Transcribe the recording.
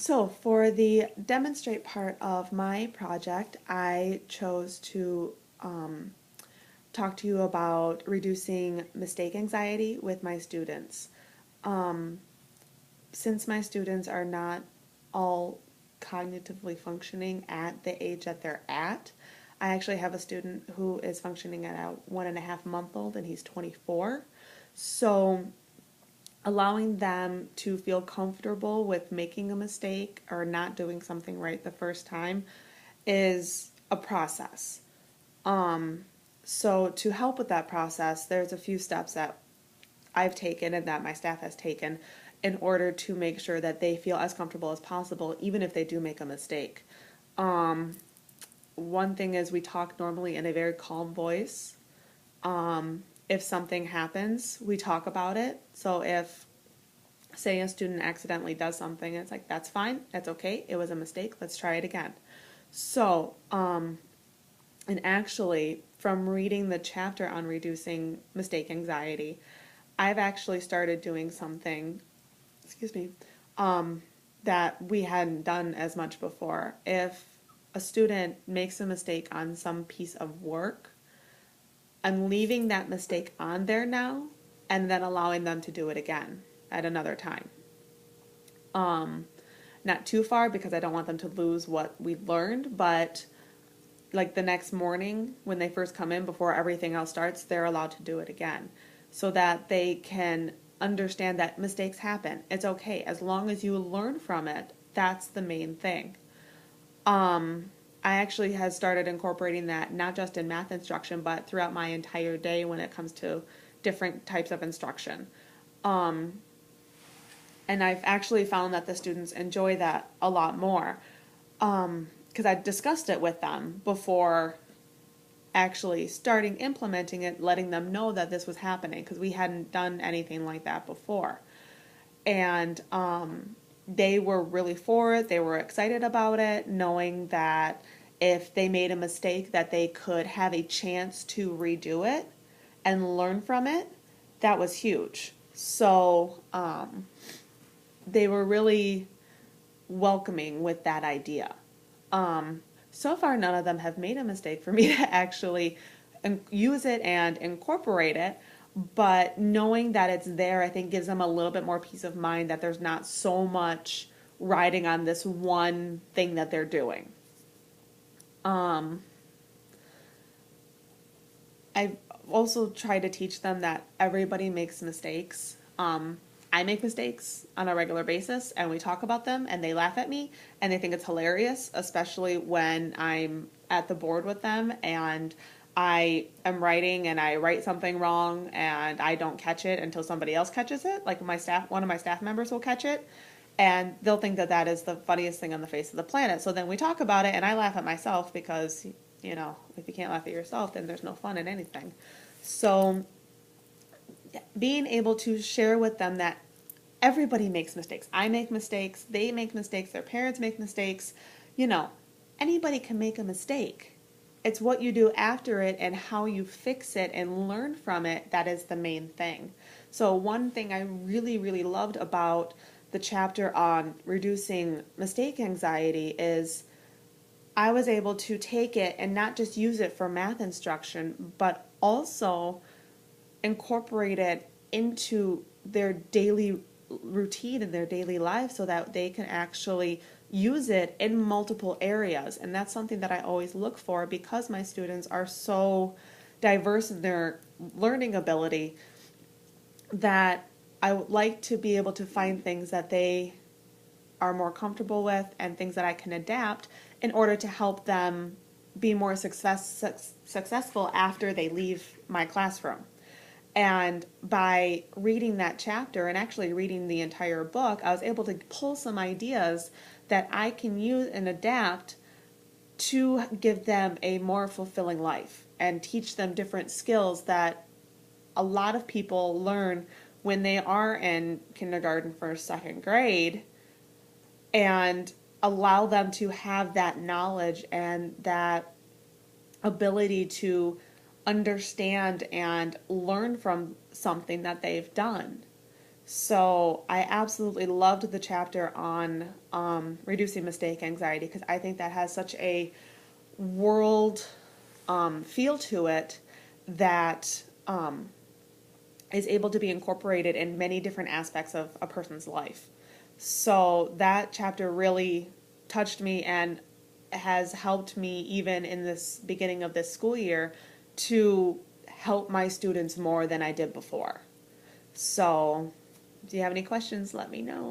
So for the demonstrate part of my project, I chose to talk to you about reducing mistake anxiety with my students. Um, since my students are not all cognitively functioning at the age that they're at, I actually have a student who is functioning at a 1.5 month old and he's 24. So allowing them to feel comfortable with making a mistake or not doing something right the first time is a process. So to help with that process, there's a few steps that I've taken and that my staff has taken in order to make sure that they feel as comfortable as possible, even if they do make a mistake. One thing is we talk normally in a very calm voice. If something happens, we talk about it. So if, say, a student accidentally does something, it's like, that's fine, that's okay, it was a mistake, let's try it again. So, and actually, from reading the chapter on reducing mistake anxiety, I've actually started doing something, excuse me, that we hadn't done as much before. If a student makes a mistake on some piece of work, I'm leaving that mistake on there now and then allowing them to do it again at another time. Not too far because I don't want them to lose what we learned, but like the next morning when they first come in before everything else starts, they're allowed to do it again so that they can understand that mistakes happen. It's okay. As long as you learn from it, that's the main thing. I actually have started incorporating that not just in math instruction, but throughout my entire day when it comes to different types of instruction. And I've actually found that the students enjoy that a lot more because I discussed it with them before actually starting implementing it, letting them know that this was happening because we hadn't done anything like that before. And they were really for it. They were excited about it, knowing that if they made a mistake that they could have a chance to redo it and learn from it. That was huge. So they were really welcoming with that idea. So far, none of them have made a mistake for me to actually use it and incorporate it, but knowing that it's there, I think gives them a little bit more peace of mind that there's not so much riding on this one thing that they're doing. I've also tried to teach them that everybody makes mistakes. I make mistakes on a regular basis and we talk about them and they laugh at me and they think it's hilarious, especially when I'm at the board with them and I am writing and I write something wrong and I don't catch it until somebody else catches it. Like one of my staff members will catch it and they'll think that that is the funniest thing on the face of the planet. So then we talk about it and I laugh at myself because, if you can't laugh at yourself, then there's no fun in anything. So being able to share with them that everybody makes mistakes. I make mistakes, they make mistakes, their parents make mistakes. Anybody can make a mistake. It's what you do after it and how you fix it and learn from it that is the main thing. So one thing I really, really loved about the chapter on reducing mistake anxiety is I was able to take it and not just use it for math instruction, but also incorporate it into their daily routine and their daily life so that they can actually use it in multiple areas. And that's something that I always look for because my students are so diverse in their learning ability that I would like to be able to find things that they are more comfortable with and things that I can adapt in order to help them be more successful after they leave my classroom. And by reading that chapter and actually reading the entire book, I was able to pull some ideas that I can use and adapt to give them a more fulfilling life and teach them different skills that a lot of people learn when they are in kindergarten, first, second grade, and allow them to have that knowledge and that ability to understand and learn from something that they've done. So I absolutely loved the chapter on reducing mistake anxiety because I think that has such a world feel to it that is able to be incorporated in many different aspects of a person's life. So that chapter really touched me and has helped me even in this beginning of this school year to help my students more than I did before. So, do you have any questions? Let me know.